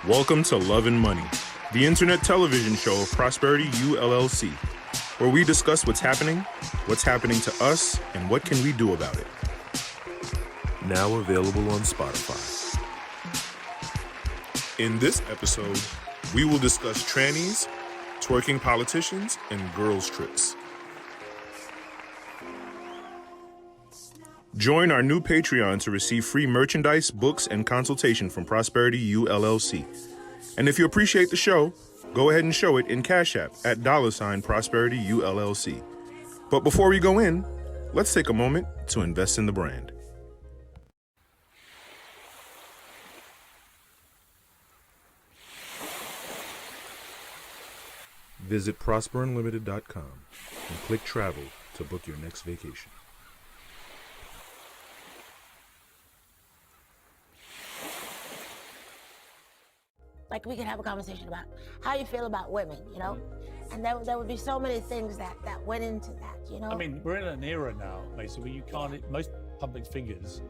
Welcome to Love and Money, the internet television show of Prosperity ULLC, where we discuss what's happening to us, and what can we do about it. Now available on Spotify. In this episode, we will discuss trannies, twerking politicians, and girls' trips. Join our new Patreon to receive free merchandise, books, and consultation from Prosperity ULLC. And if you appreciate the show, go ahead and show it in Cash App at $Prosperity ULLC. But before we go in, let's take a moment to invest in the brand. Visit prosperunlimited.com and click travel to book your next vacation. Like, we can have a conversation about how you feel about women, you know? And there would be so many things that went into that, you know? I mean, we're in an era now, basically, where you can't, most public figures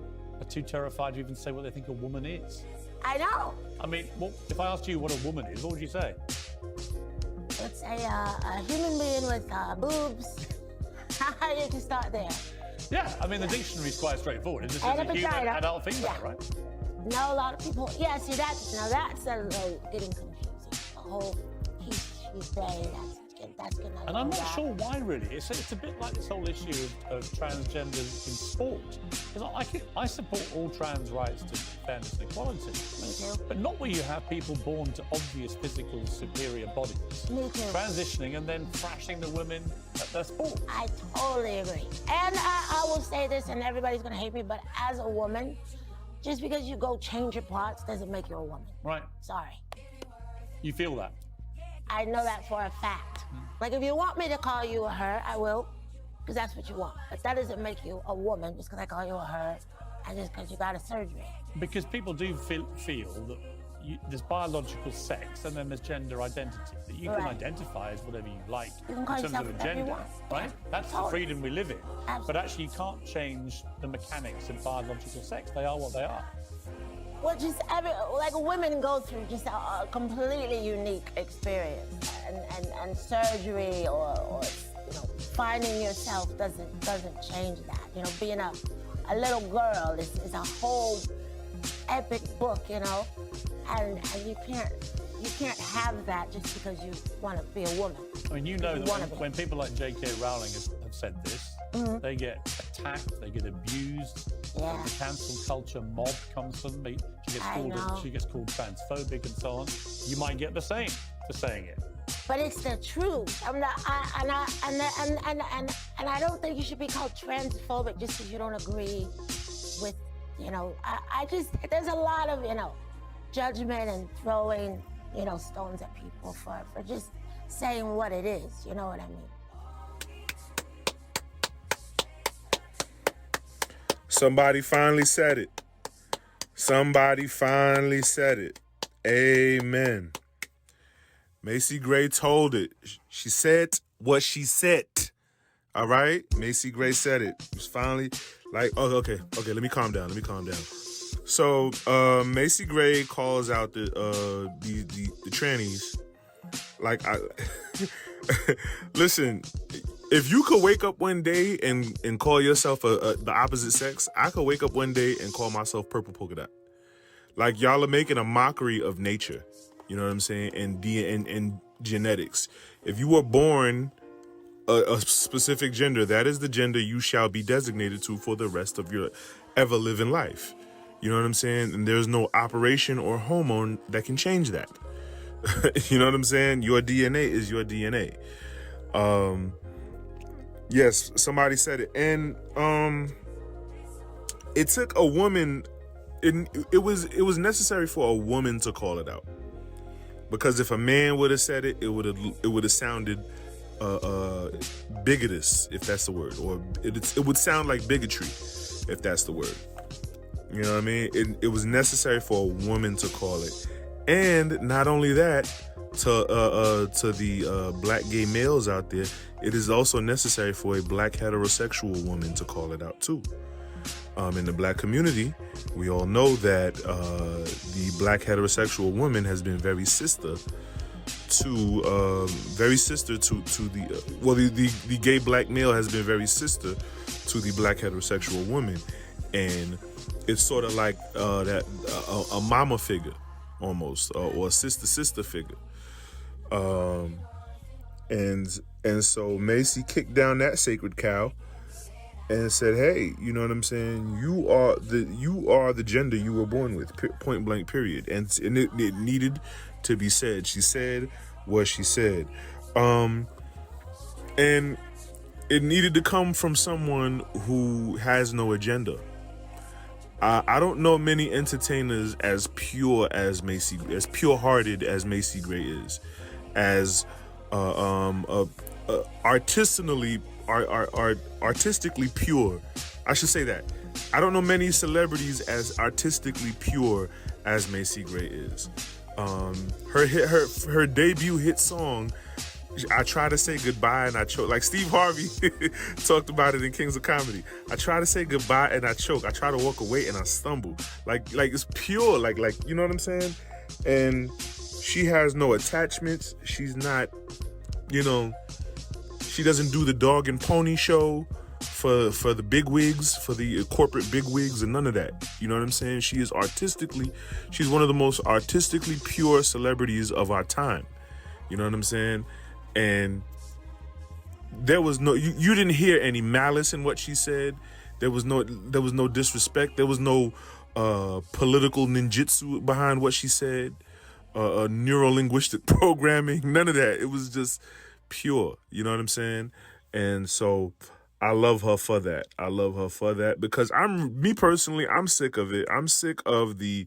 are too terrified to even say what they think a woman is. I know. I mean, well, if I asked you what a woman is, what would you say? It's a human being with boobs. You can start there. Yeah, I mean, the dictionary's quite straightforward. It's just And a a human vagina. adult female, Yeah. right? No, a lot of people, yeah, see, that's a little getting confusing. The whole he's they, that's getting a And I'm little not sure why, really. It's a bit like this whole issue of transgenders in sport. Because I support all trans rights to fairness and equality. Me too. But not where you have people born to obvious physical superior bodies. Me too. Transitioning and then thrashing the women at their sport. I totally agree. And I will say this, and everybody's gonna hate me, but as a woman, just because you go change your parts doesn't make you a woman. Right. Sorry. You feel that? I know that for a fact. Like, if you want me to call you a her, I will, because that's what you want. But that doesn't make you a woman just because I call you a her and just because you got a surgery. Because people do feel that there's biological sex and then there's gender identity. That you can Right. identify as whatever you like You can in call terms yourself of a whatever you gender, want. right? Yeah, That's the totally. freedom we live in. Absolutely. But actually, you can't change the mechanics of biological sex. They are what they are. Well, just women go through just a completely unique experience, and surgery or you know, finding yourself doesn't change that. You know, being a little girl is a whole epic book, you know, and you can't have that just because you want to be a woman. I mean, you know that when people like J.K. Rowling have said this, they get attacked, they get abused. Yeah. The cancel culture mob comes from me. She gets called transphobic and so on. You might get the same for saying it. But it's the truth. And I don't think you should be called transphobic just because you don't agree with, you know, there's a lot of, you know, judgment and throwing, you know, stones at people for just saying what it is, you know what I mean? Somebody finally said it. Somebody finally said it. Amen. Macy Gray told it. She said what she said. All right? Macy Gray said it. It was finally like, oh, okay, let me calm down. So, Macy Gray calls out the trannies. Like, listen, if you could wake up one day and call yourself the opposite sex, I could wake up one day and call myself Purple Polka Dot. Like, y'all are making a mockery of nature. You know what I'm saying? And genetics. If you were born a specific gender, that is the gender you shall be designated to for the rest of your ever-living life. You know what I'm saying? And there's no operation or hormone that can change that. You know what I'm saying? Your DNA is your DNA. Yes, somebody said it. And it took a woman, it was necessary for a woman to call it out. Because if a man would have said it, it would have sounded bigotous, if that's the word, or it would sound like bigotry, if that's the word. You know what I mean? It was necessary for a woman to call it, and not only that, to the black gay males out there, it is also necessary for a black heterosexual woman to call it out too. In the black community, we all know that the black heterosexual woman has been very sister to the gay black male has been very sister to the black heterosexual woman, and it's sort of like a mama figure almost, or a sister figure, and so Macy kicked down that sacred cow and said, hey, you know what I'm saying? You are the gender you were born with, point blank, period. And it needed to be said. She said what she said. And it needed to come from someone who has no agenda. I don't know many entertainers as pure-hearted as Macy Gray is, as artistically pure. I should say that. I don't know many celebrities as artistically pure as Macy Gray is. Her debut hit song, I Try to Say Goodbye and I Choke. Like Steve Harvey talked about it in Kings of Comedy. I try to say goodbye and I choke. I try to walk away and I stumble. Like it's pure. Like you know what I'm saying? And she has no attachments. She's not, she doesn't do the dog and pony show for the bigwigs, for the corporate bigwigs, and none of that. You know what I'm saying? She's one of the most artistically pure celebrities of our time. You know what I'm saying? And there was no, you didn't hear any malice in what she said. There was no disrespect. There was no political ninjutsu behind what she said. Neuro-linguistic programming, none of that. It was just pure. You know what I'm saying? And so I love her for that. I love her for that because I'm sick of it. I'm sick of the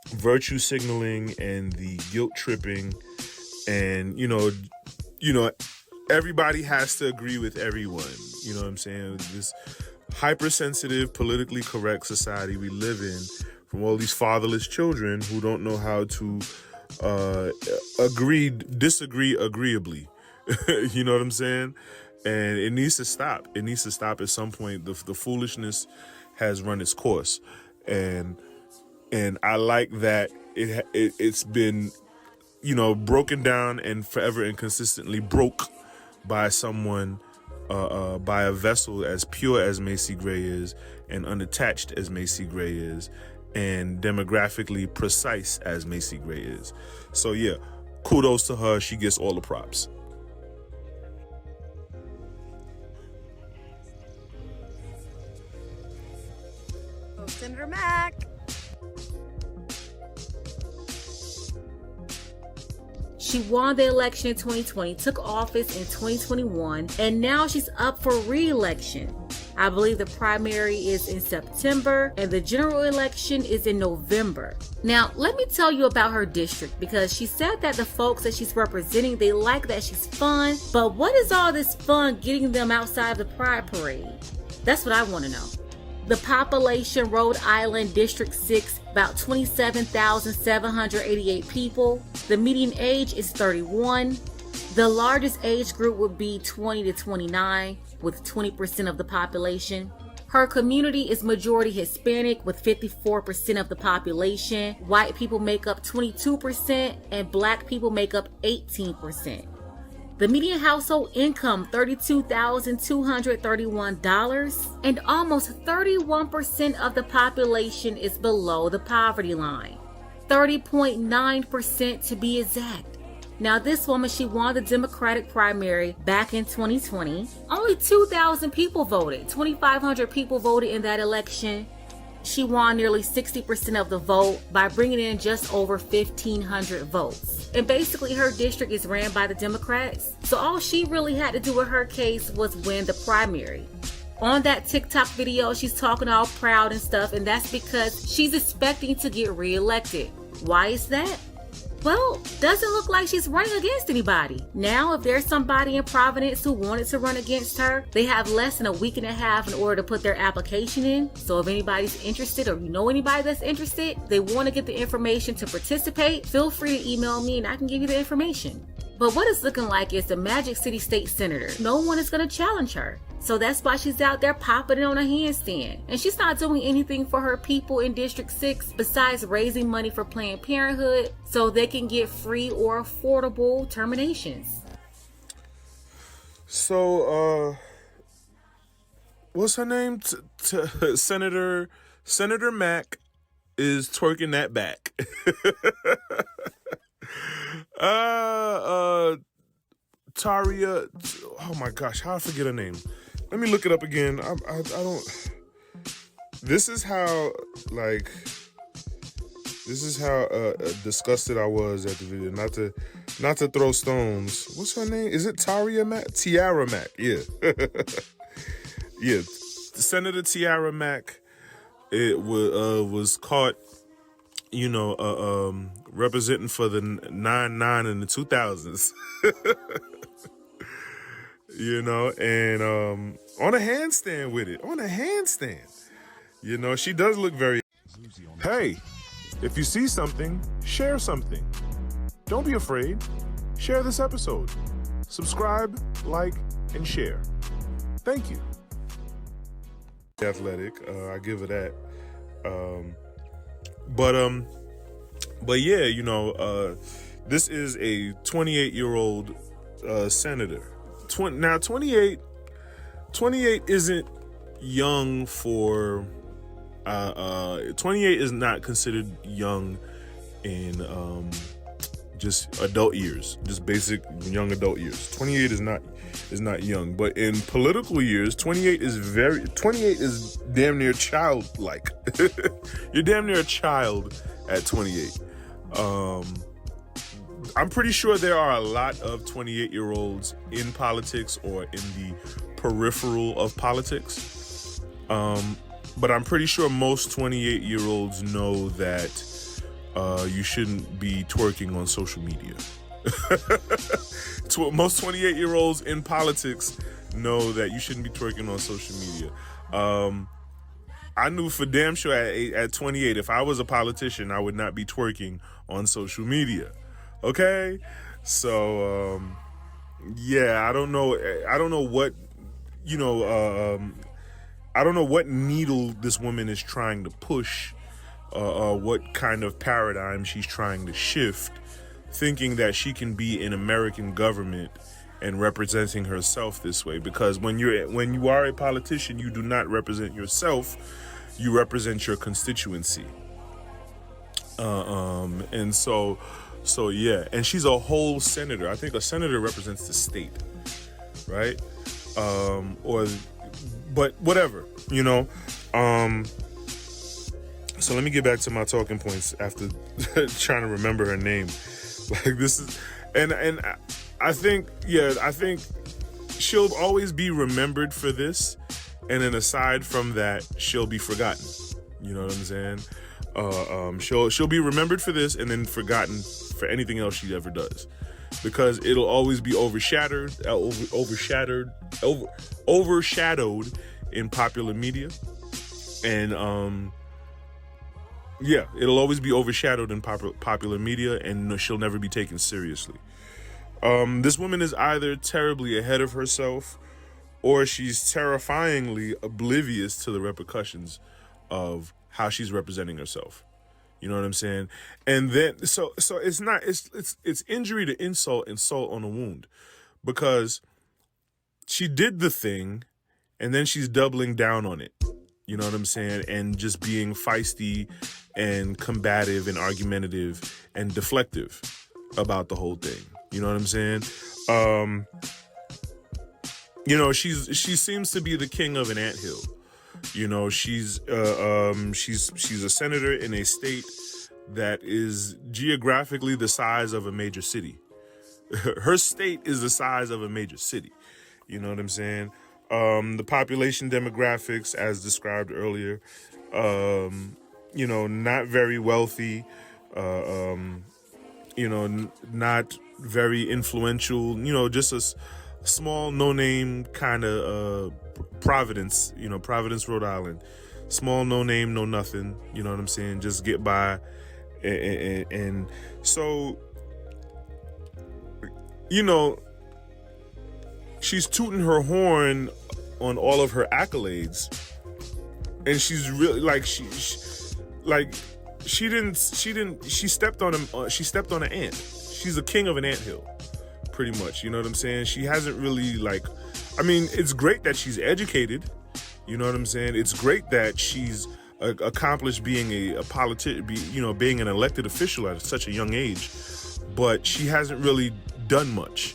virtue signaling and the guilt tripping, and everybody has to agree with everyone. You know what I'm saying? This hypersensitive, politically correct society we live in, from all these fatherless children who don't know how to disagree agreeably. You know what I'm saying? And it needs to stop. It needs to stop at some point. The foolishness has run its course, and I like that it's been, broken down and forever and consistently broke by someone, by a vessel as pure as Macy Gray is, and unattached as Macy Gray is, and demographically precise as Macy Gray is. So yeah, kudos to her. She gets all the props. Senator Mack. She won the election in 2020, took office in 2021, and now she's up for re-election. I believe the primary is in September and the general election is in November. Now, let me tell you about her district, because she said that the folks that she's representing, they like that she's fun, but what is all this fun getting them outside the Pride Parade? That's what I want to know. The population, Rhode Island, District 6, about 27,788 people. The median age is 31. The largest age group would be 20 to 29, with 20% of the population. Her community is majority Hispanic, with 54% of the population. White people make up 22%, and black people make up 18%. The median household income, $32,231, and almost 31% of the population is below the poverty line. 30.9% to be exact. Now this woman, she won the Democratic primary back in 2020. Only 2,000 people voted. 2,500 people voted in that election. She won nearly 60% of the vote by bringing in just over 1,500 votes. And basically her district is ran by the Democrats. So all she really had to do with her case was win the primary. On that TikTok video, she's talking all proud and stuff, and that's because she's expecting to get reelected. Why is that? Well, doesn't look like she's running against anybody. Now, if there's somebody in Providence who wanted to run against her, they have less than a week and a half in order to put their application in. So if anybody's interested, or you know anybody that's interested, they want to get the information to participate, feel free to email me and I can give you the information. But what it's looking like is the Magic City State Senator. No one is going to challenge her. So that's why she's out there popping it on a handstand. And she's not doing anything for her people in District 6 besides raising money for Planned Parenthood so they can get free or affordable terminations. So, what's her name? Senator Mack is twerking that back. Taria, oh my gosh, how I forget her name? Let me look it up again. I don't. This is how disgusted I was at the video. Not to throw stones. What's her name? Is it Taria Mack? Tiara Mack. Yeah. Yeah. Senator Tiara Mack. It was caught, representing for the 9-9 in the 2000s. And on a handstand with it. On a handstand. She does look very... Hey, if you see something, share something. Don't be afraid. Share this episode. Subscribe, like, and share. Thank you. Athletic, I give her that. But yeah, this is a 28-year-old senator. Now 28 isn't young for 28 is not considered young in just adult years, just basic young adult years. 28 is not young, but in political years, 28 is damn near childlike. You're damn near a child at 28. I'm pretty sure there are a lot of 28-year-olds in politics or in the peripheral of politics. But I'm pretty sure most 28-year-olds know that you shouldn't be twerking on social media. Most 28-year-olds in politics know that you shouldn't be twerking on social media. I knew for damn sure at 28, if I was a politician, I would not be twerking on social media. Okay? So, yeah, I don't know what, I don't know what needle this woman is trying to push, what kind of paradigm she's trying to shift, thinking that she can be in American government and representing herself this way. Because when you are a politician, you do not represent yourself, you represent your constituency. And so yeah, and she's a whole senator. I think a senator represents the state, right? But whatever, so let me get back to my talking points after trying to remember her name. Like this is, and I think she'll always be remembered for this. And then aside from that, she'll be forgotten. You know what I'm saying? She'll be remembered for this and then forgotten for anything else she ever does, because it'll always be overshadowed in popular media, and yeah, it'll always be overshadowed in popular media, and she'll never be taken seriously. This woman is either terribly ahead of herself, or she's terrifyingly oblivious to the repercussions of how she's representing herself. You know what I'm saying? And then, so it's injury to insult and salt on a wound, because she did the thing and then she's doubling down on it. You know what I'm saying? And just being feisty and combative and argumentative and deflective about the whole thing. You know what I'm saying? She seems to be the king of an anthill. She's a senator in a state that is geographically the size of a major city. Her state is the size of a major city. You know what I'm saying? The population demographics, as described earlier, not very wealthy, not very influential, just a small, no-name kind of Providence, Rhode Island. Small, no-name, no nothing, you know what I'm saying? Just get by. And so you know, she's tooting her horn on all of her accolades, and she's really like she stepped on an ant. She's a king of an anthill, pretty much. You know what I'm saying? She hasn't really I mean, it's great that she's educated. You know what I'm saying? It's great that she's accomplished being a politician, being an elected official at such a young age, but she hasn't really done much.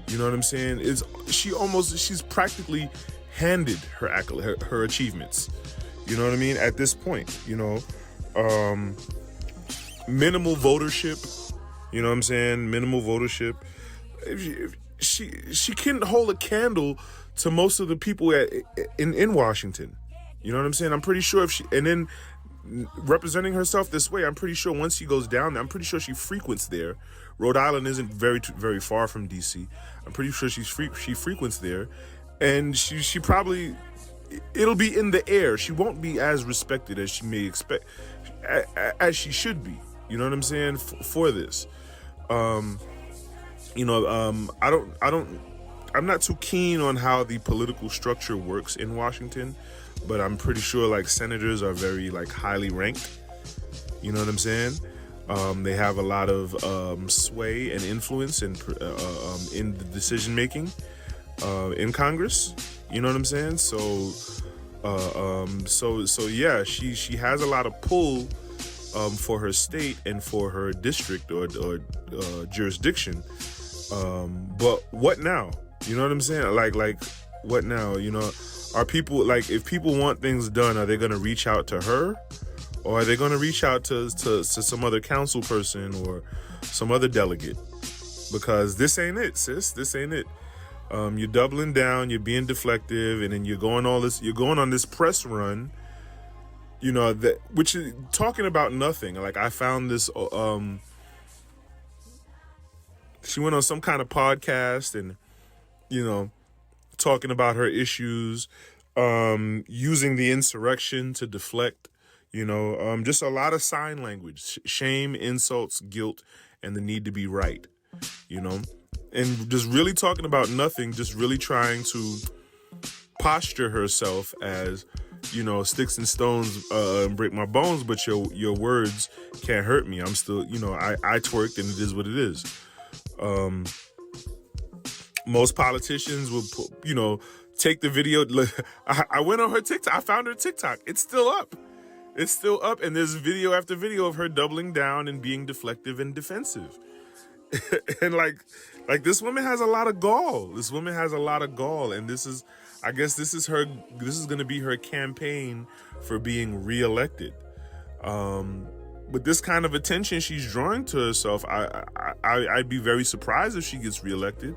You know what I'm saying? She's practically handed her achievements. You know what I mean? At this point, minimal votership. You know what I'm saying? Minimal votership. She couldn't hold a candle to most of the people in Washington. You know what I'm saying? I'm pretty sure and then representing herself this way, I'm pretty sure once she goes down there, I'm pretty sure she frequents there. Rhode Island isn't very far from DC. I'm pretty sure she frequents there, and she probably, it'll be in the air. She won't be as respected as she may expect, as she should be. You know what I'm saying? For this, I'm not too keen on how the political structure works in Washington, but I'm pretty sure senators are very highly ranked. You know what I'm saying? They have a lot of sway and influence in the decision making in Congress. You know what I'm saying? So yeah, she has a lot of pull for her state and for her district or jurisdiction. But what now? You know what I'm saying? Like what now? Are people if people want things done, are they going to reach out to her? Or are they going to reach out to some other council person or some other delegate? Because this ain't it, sis. This ain't it. You're doubling down. You're being deflective, and then you're going on this press run. Which is talking about nothing. I found this. She went on some kind of podcast and talking about her issues, using the insurrection to deflect. Just a lot of sign language, shame, insults, guilt, and the need to be right, and just really talking about nothing, just really trying to posture herself as, sticks and stones break my bones, but your words can't hurt me. I'm still, I twerked and it is what it is. Most politicians will, take the video. I went on her TikTok. I found her TikTok. It's still up. It's still up, and there's video after video of her doubling down and being deflective and defensive. And this woman has a lot of gall. This woman has a lot of gall, and this is going to be her campaign for being reelected. With this kind of attention she's drawing to herself, I'd be very surprised if she gets reelected.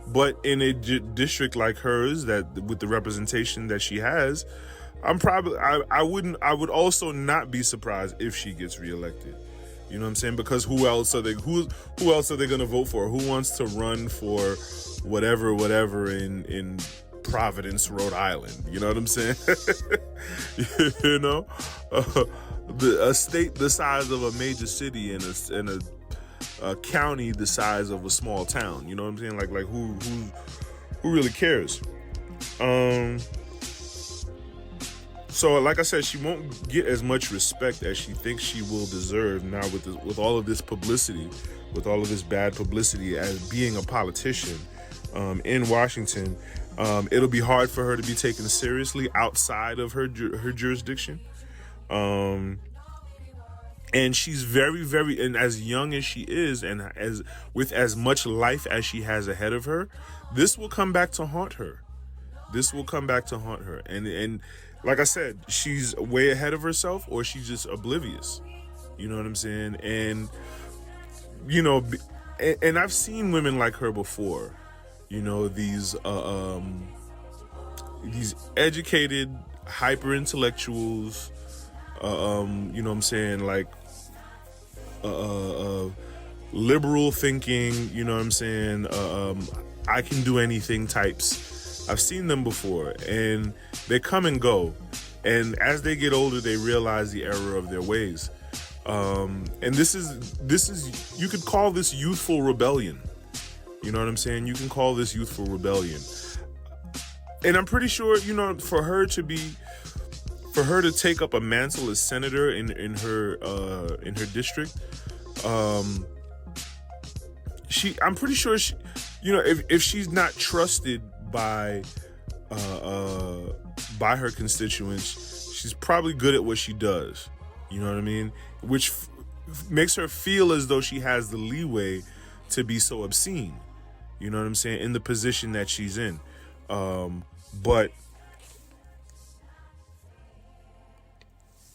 But in a district like hers, that with the representation that she has, I would also not be surprised if she gets reelected. You know what I'm saying? Because who else are they going to vote for? Who wants to run for whatever in Providence, Rhode Island? You know what I'm saying? A state the size of a major city and a county the size of a small town. You know what I'm saying? Who really cares? So, like I said, she won't get as much respect as she thinks she will deserve now with all of this publicity, with all of this bad publicity as being a politician in Washington. It'll be hard for her to be taken seriously outside of her jurisdiction. And she's very, very, and as young as she is, and with as much life as she has ahead of her, this will come back to haunt her. And like I said, she's way ahead of herself, or she's just oblivious. You know what I'm saying? And, and I've seen women like her before, these educated, hyper intellectuals, you know what I'm saying? Liberal thinking, you know what I'm saying? I can do anything types. I've seen them before, and they come and go. And as they get older, they realize the error of their ways. And this is, you could call this youthful rebellion. You know what I'm saying? You can call this youthful rebellion. And I'm pretty sure, you know, for her to take up a mantle as senator in her district, I'm pretty sure she, you know, if she's not trusted by her constituents, she's probably good at what she does. You know what I mean? Which makes her feel as though she has the leeway to be so obscene. You know what I'm saying? In the position that she's in. But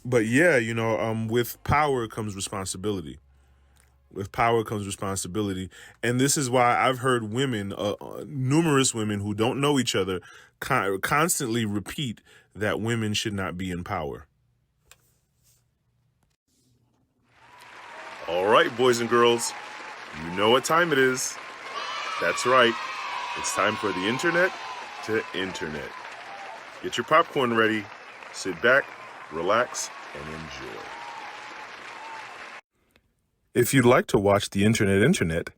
yeah, you know, with power comes responsibility. With power comes responsibility. And this is why I've heard women, numerous women who don't know each other, constantly repeat that women should not be in power. All right, boys and girls, you know what time it is. That's right. It's time for the internet to internet. Get your popcorn ready, sit back, relax, and enjoy. If you'd like to watch the internet,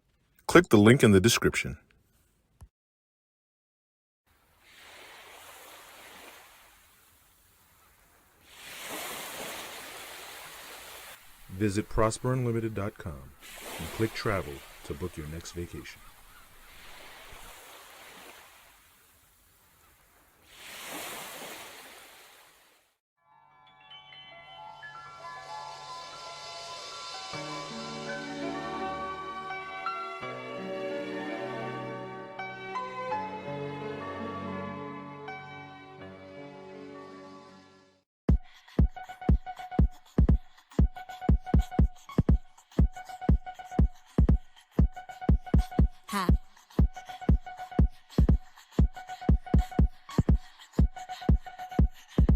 click the link in the description. Visit prosperunlimited.com and click travel to book your next vacation. Ha.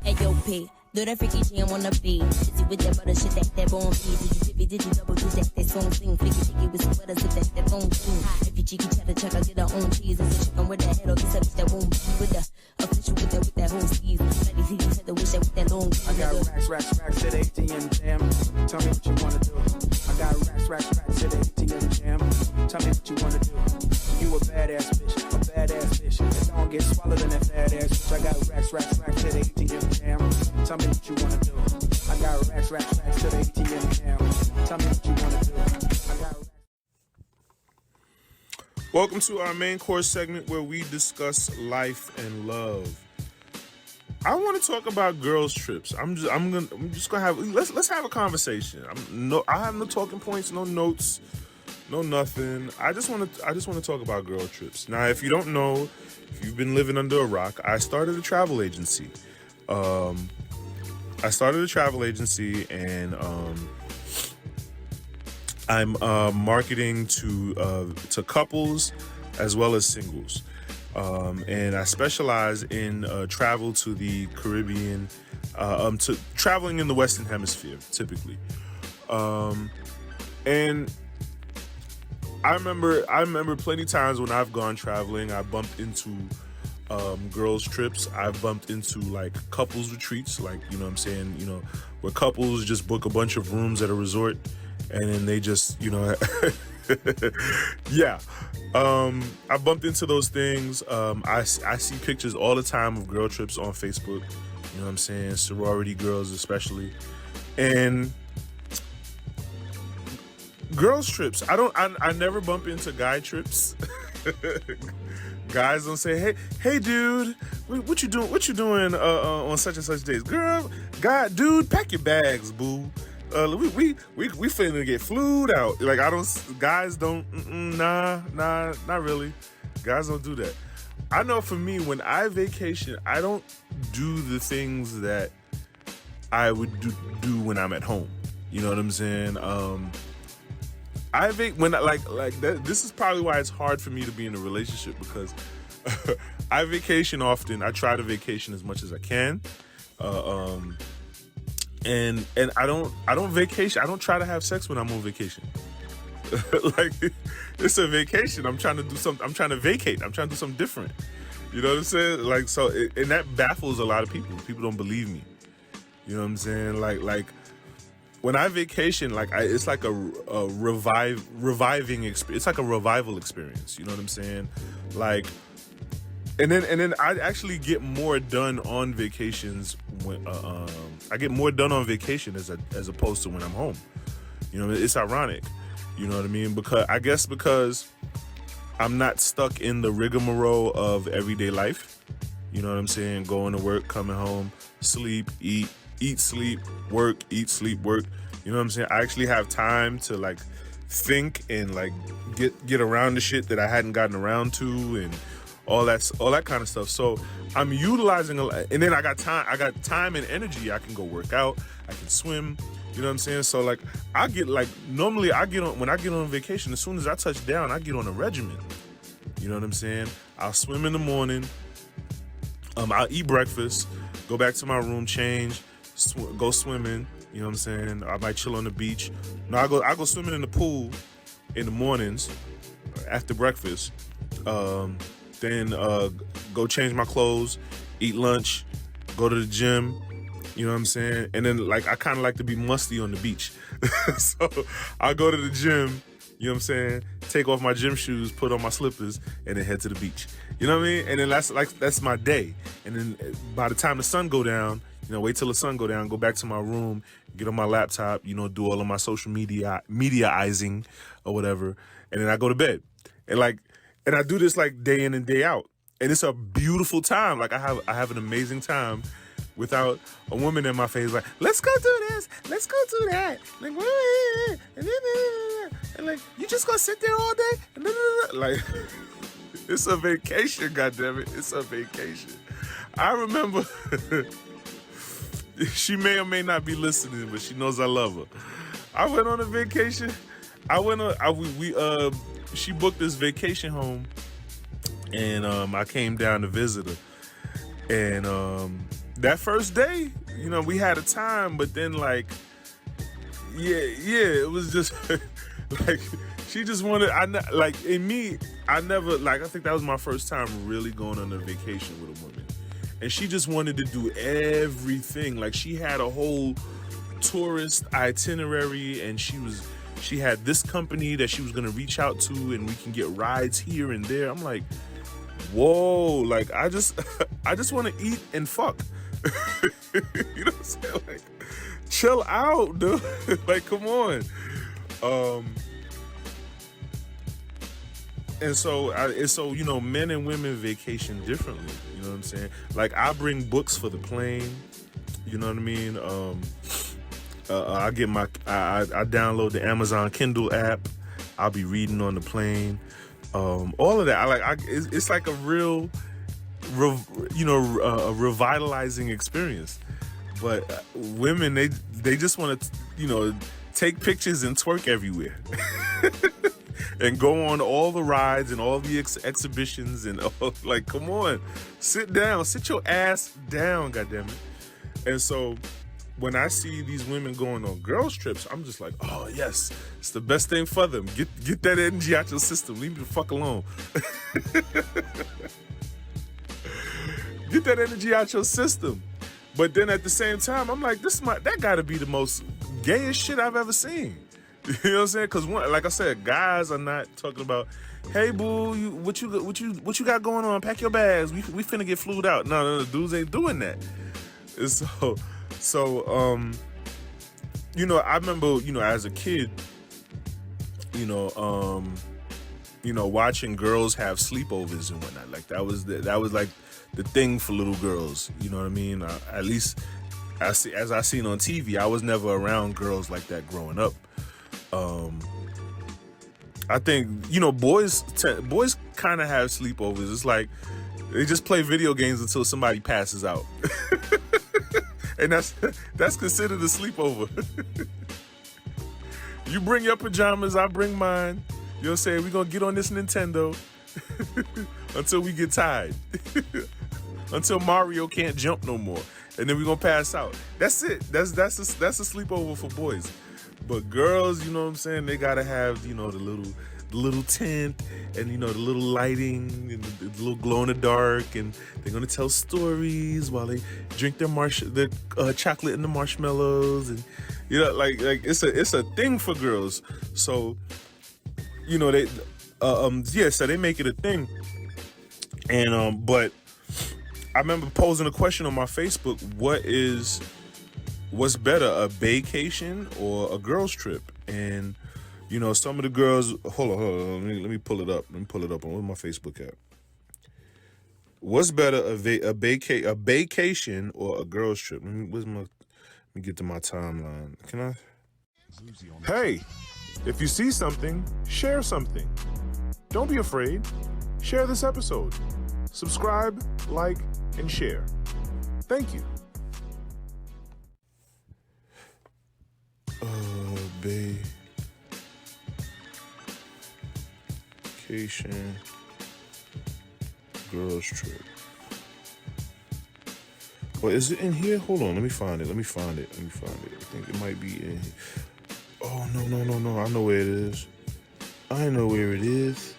AOP, do that freaky jam on the beat. Busy with that butter shit, that bone feed. Did you double do that song sing? Flicky with some butter, so that bone sing. If you cheeky cheddar chuck, I'll get her own cheese. And so chicken with that head off, it's that won't be with the official with that whole skis. Ready to use the wish that with that long. I got racks to the ATM jam. Tell me what you wanna do. I got racks to the ATM jam. Tell me what you wanna do. You a badass bitch. That don't get swallowed in that fat ass bitch. I got racks to the ATM jam. Tell me what you wanna do. I got racks to the ATM jam. Tell me what you wanna do. I got racks. Welcome to our main course segment where we discuss life and love. I want to talk about girls' trips. I'm just gonna have let's have a conversation. I have no talking points, no notes, no nothing. I just want to talk about girl trips. Now, if you don't know, if you've been living under a rock, I started a travel agency. And I'm marketing to couples as well as singles. And I specialize in travel to the Caribbean, to traveling in the Western Hemisphere, typically. And I remember plenty times when I've gone traveling, I bumped into girls' trips. I've bumped into like couples retreats, like, you know what I'm saying, you know, where couples just book a bunch of rooms at a resort and then they just, you know, yeah. I bumped into those things. I see pictures all the time of girl trips on Facebook, you know what I'm saying, sorority girls especially. And girls trips, I never bump into guy trips. Guys don't say, hey dude, what you doing on such and such days? Girl, God, dude, pack your bags, boo. We finna get flued out. Like, guys don't, nah, not really. Guys don't do that. I know for me, when I vacation, I don't do the things that I would do when I'm at home. You know what I'm saying? This is probably why it's hard for me to be in a relationship, because I vacation often. I try to vacation as much as I can. And I don't vacation. I don't try to have sex when I'm on vacation. Like, it's a vacation. I'm trying to do something. I'm trying to vacate. I'm trying to do something different. You know what I'm saying? Like, so, and that baffles a lot of people. People don't believe me. You know what I'm saying? Like when I vacation, like it's like a reviving experience. It's like a revival experience. You know what I'm saying? Like, and then I actually get more done on vacations when I get more done on vacation as opposed to when I'm home. You know, it's ironic. You know what I mean? Because I'm not stuck in the rigmarole of everyday life. You know what I'm saying? Going to work, coming home, sleep, eat, sleep, work, eat, sleep, work. You know what I'm saying? I actually have time to like think and like get around the shit that I hadn't gotten around to and all that kind of stuff. So I'm utilizing a lot, and then I got time and energy. I can go work out, I can swim. You know what I'm saying? So like normally when I get on vacation, as soon as I touch down, I get on a regimen. You know what I'm saying? I'll swim in the morning. I'll eat breakfast, go back to my room, change, go swimming. You know what I'm saying? I might chill on the beach. No, I go swimming in the pool in the mornings after breakfast. Then go change my clothes, eat lunch, go to the gym. You know what I'm saying? And then like I kind of like to be musty on the beach. So I go to the gym, you know what I'm saying? Take off my gym shoes, put on my slippers, and then head to the beach. You know what I mean? And then that's my day. And then by the time the sun go down, you know, wait till the sun go down, go back to my room, get on my laptop, you know, do all of my social mediaizing or whatever. And then I go to bed. And I do this like day in and day out. And it's a beautiful time. Like I have an amazing time without a woman in my face like, let's go do this, let's go do that. Like, and like, you just gonna sit there all day? Like, it's a vacation, goddammit. It's a vacation. I remember, she may or may not be listening, but she knows I love her. I went on a vacation. She booked this vacation home, and I came down to visit her. And that first day, you know, we had a time, but then like, it was just like she just wanted. I think that was my first time really going on a vacation with a woman, and she just wanted to do everything. Like she had a whole tourist itinerary, and she had this company that she was gonna reach out to, and we can get rides here and there. I'm like, whoa, like I just want to eat and fuck. You know what I'm saying? Like, chill out, dude. Like, come on. And so you know, men and women vacation differently. You know what I'm saying? Like, I bring books for the plane. You know what I mean? I download the Amazon Kindle app. I'll be reading on the plane. All of that. It's like a real, a revitalizing experience. But women, they just want to, you know, take pictures and twerk everywhere. And go on all the rides and all the exhibitions and all, like, come on, sit down, sit your ass down, goddammit. And so when I see these women going on girls trips, I'm just like, oh yes, it's the best thing for them. Get that energy out your system. Leave me the fuck alone. Get that energy out your system. But then at the same time, I'm like, that gotta be the most gayest shit I've ever seen. You know what I'm saying? Because like I said, guys are not talking about, hey boo, what you got going on? Pack your bags. We finna get flued out. No, dudes ain't doing that. And so you know, I remember, you know, as a kid, you know, watching girls have sleepovers and whatnot. Like that was like the thing for little girls. You know what I mean? At least as I seen on TV, I was never around girls like that growing up. I think, you know, boys kind of have sleepovers. It's like they just play video games until somebody passes out. And that's considered a sleepover. You bring your pajamas, I bring mine. You know what I'm saying? We're going to get on this Nintendo until we get tired. Until Mario can't jump no more. And then we're going to pass out. That's it. That's a sleepover for boys. But girls, you know what I'm saying? They got to have, you know, the the little tent and, you know, the little lighting and the little glow in the dark, and they're gonna tell stories while they drink their chocolate and the marshmallows, and you know, like it's a thing for girls. So, you know, they so they make it a thing. And but I remember posing a question on my Facebook: what's better, a vacation or a girls trip? And you know, some of the girls, hold on, let me pull it up. Let me pull it up on where's my Facebook at. What's better, a vacation or a girls trip? Let me get to my timeline. Can I? Hey, if you see something, share something. Don't be afraid. Share this episode. Subscribe, like, and share. Thank you. Vacation, girls trip. Well, is it in here? Hold on, let me find it. I think it might be in here. Oh, no. I know where it is.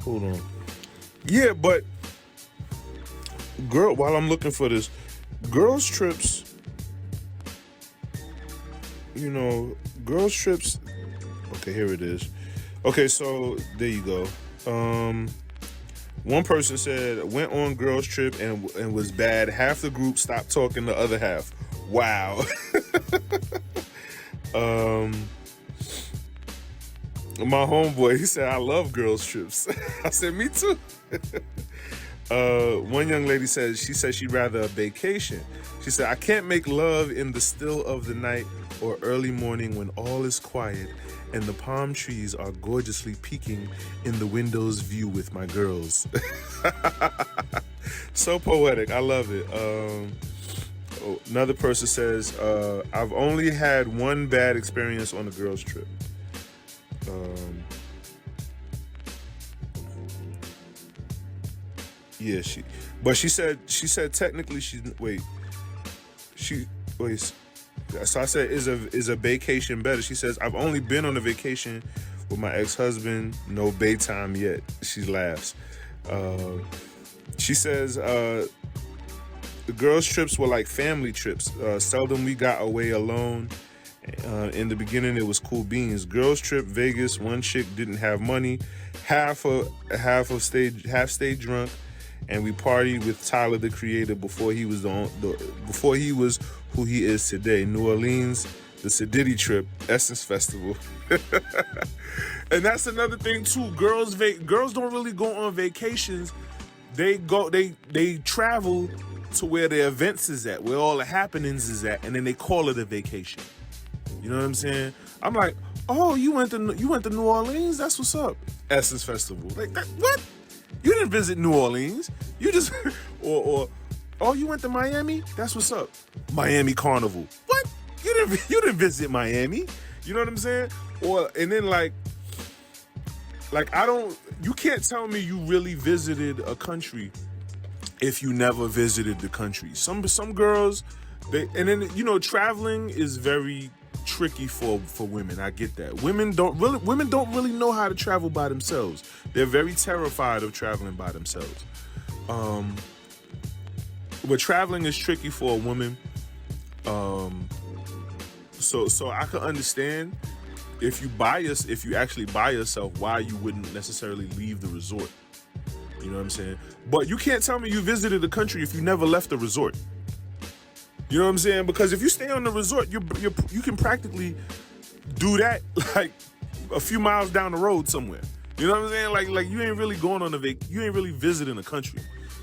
Hold on. Yeah, but while I'm looking for this, girls trips, you know, girls trips. Okay, here it is. Okay, so there you go. One person said went on girls trip and was bad. Half the group stopped talking, the other half. Wow. My homeboy, he said, I love girls trips. I said, me too. One young lady said, she'd rather a vacation. She said, I can't make love in the still of the night or early morning when all is quiet and the palm trees are gorgeously peeking in the window's view with my girls. So poetic. I love it. Another person says, I've only had one bad experience on a girls trip. She said technically so I said, is a vacation better? She says, I've only been on a vacation with my ex-husband, no Baytime yet. She laughs. She says, the girls' trips were like family trips. Seldom we got away alone. In the beginning, it was cool beans. Girls' trip, Vegas. One chick didn't have money. Half stayed drunk, and we partied with Tyler, the Creator, before he was who he is today. New Orleans, the Sadiddy trip, Essence Festival. And that's another thing too. Girls don't really go on vacations. They travel to where the events is at, where all the happenings is at, and then they call it a vacation. You know what I'm saying? I'm like, oh, you went to New Orleans? That's what's up. Essence Festival. Like that, what? You didn't visit New Orleans. You just or oh, you went to Miami? That's what's up. Miami Carnival. What? You didn't visit Miami. You know what I'm saying? And then you can't tell me you really visited a country if you never visited the country. Some girls, traveling is very tricky for women. I get that. Women don't really know how to travel by themselves. They're very terrified of traveling by themselves. But traveling is tricky for a woman. So I can understand if you actually by yourself, why you wouldn't necessarily leave the resort. You know what I'm saying? But you can't tell me you visited the country if you never left the resort. You know what I'm saying? Because if you stay on the resort, you can practically do that like a few miles down the road somewhere. You know what I'm saying? Like you ain't really going on you ain't really visiting a country.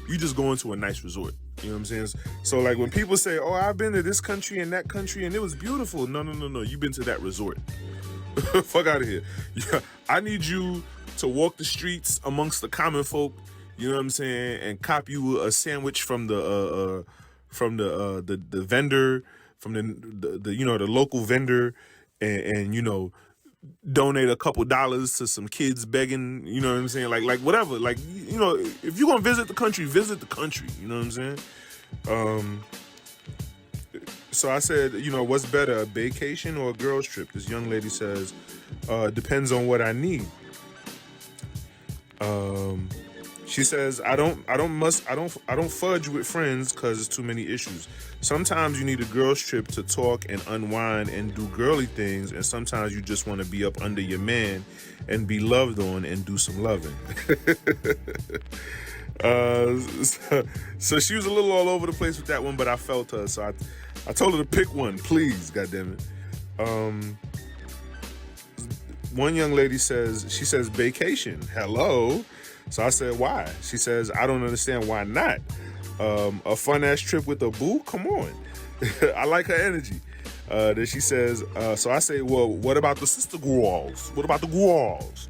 You just going to a nice resort. You know what I'm saying? So like when people say, "Oh, I've been to this country and that country and it was beautiful," no. You've been to that resort. Fuck out of here. Yeah, I need you to walk the streets amongst the common folk. You know what I'm saying? And cop you a sandwich from the vendor, from the local vendor, and donate a couple dollars to some kids begging. You know what I'm saying? Like whatever. Like if you're gonna visit the country, visit the country. You know what I'm saying? So I said, what's better, a vacation or a girls trip? This young lady says, Depends on what I need. She says, I don't fudge with friends because it's too many issues. Sometimes you need a girl's trip to talk and unwind and do girly things, and sometimes you just want to be up under your man and be loved on and do some loving. So she was a little all over the place with that one, but I felt her, so I told her to pick one, please, goddammit. One young lady says, vacation. Hello. So I said, why? She says, I don't understand why not. A fun ass trip with a boo? Come on. I like her energy. Then she says, so I say, well, what about the sister girls? What about the girls?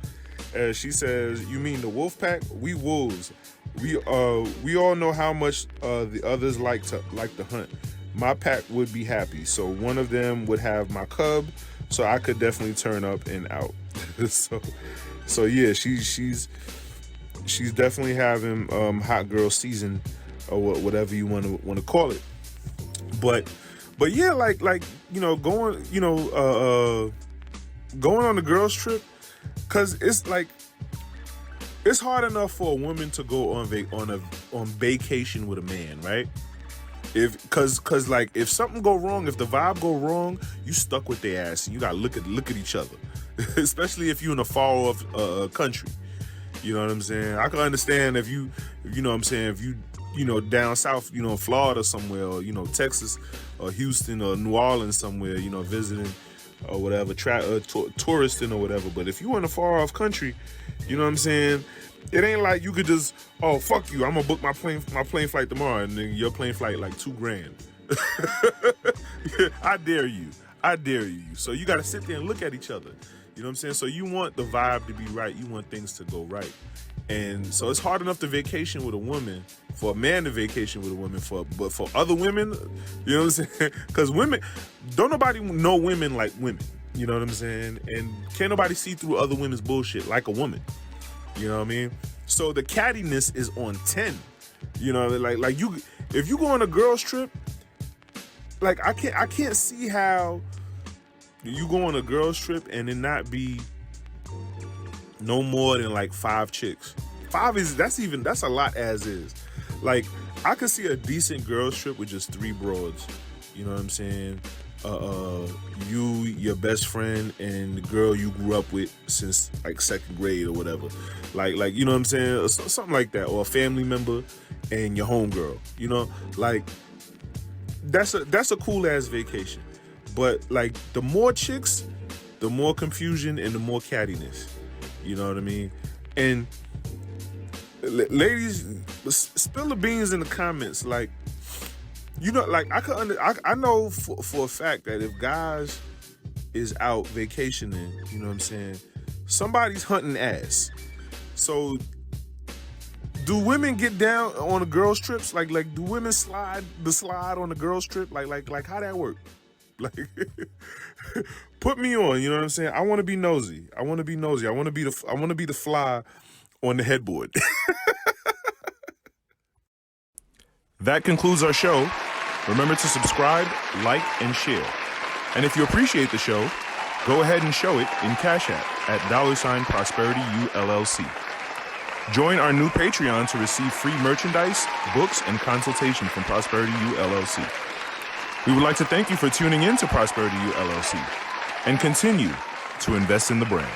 She says, you mean the wolf pack? We wolves. We all know how much the others like to hunt. My pack would be happy. So one of them would have my cub. So I could definitely turn up and out. so yeah, she's definitely having hot girl season, or whatever you want to call it. But yeah, like going on the girls trip, cause it's like it's hard enough for a woman to go on vacation with a man, right? Cause like if something go wrong, if the vibe go wrong, you stuck with their ass and you gotta look at each other, especially if you're in a far off country. You know what I'm saying? I can understand if you know what I'm saying, if you down south, Florida somewhere, or Texas or Houston or New Orleans somewhere, visiting or whatever, touristing or whatever. But if you in a far off country, you know what I'm saying, it ain't like you could just, oh fuck you, I'm gonna book my plane flight tomorrow, and then your plane flight like $2,000. I dare you. So you gotta sit there and look at each other. You know what I'm saying? So you want the vibe to be right. You want things to go right. And so it's hard enough to vacation with a woman, for a man to vacation with a woman, but for other women, you know what I'm saying? Because women, don't nobody know women like women. You know what I'm saying? And can't nobody see through other women's bullshit like a woman. You know what I mean? So the cattiness is on 10. You know, like you, if you go on a girls trip, like I can't see how you go on a girls trip and it not be no more than like 5 chicks. 5 that's a lot as is. Like I could see a decent girls trip with just 3 broads. You know what I'm saying? You, your best friend, and the girl you grew up with since like 2nd grade or whatever. Like you know what I'm saying? Something like that. Or a family member and your homegirl. You know, like that's a cool ass vacation. But like the more chicks, the more confusion and the more cattiness. You know what I mean? And ladies, spill the beans in the comments. Like, like I know for a fact that if guys is out vacationing, you know what I'm saying, somebody's hunting ass. So do women get down on the girls trips? Like do women slide on the girls trip? Like how that work? Like put me on, you know what I'm saying? I want to be nosy. I want to be the fly on the headboard. That concludes our show. Remember to subscribe, like, and share. And if you appreciate the show, go ahead and show it in Cash App at $prosperityullc. Join our new Patreon to receive free merchandise, books, and consultation from Prosperity U LLC. We would like to thank you for tuning in to Prosperity U LLC and continue to invest in the brand.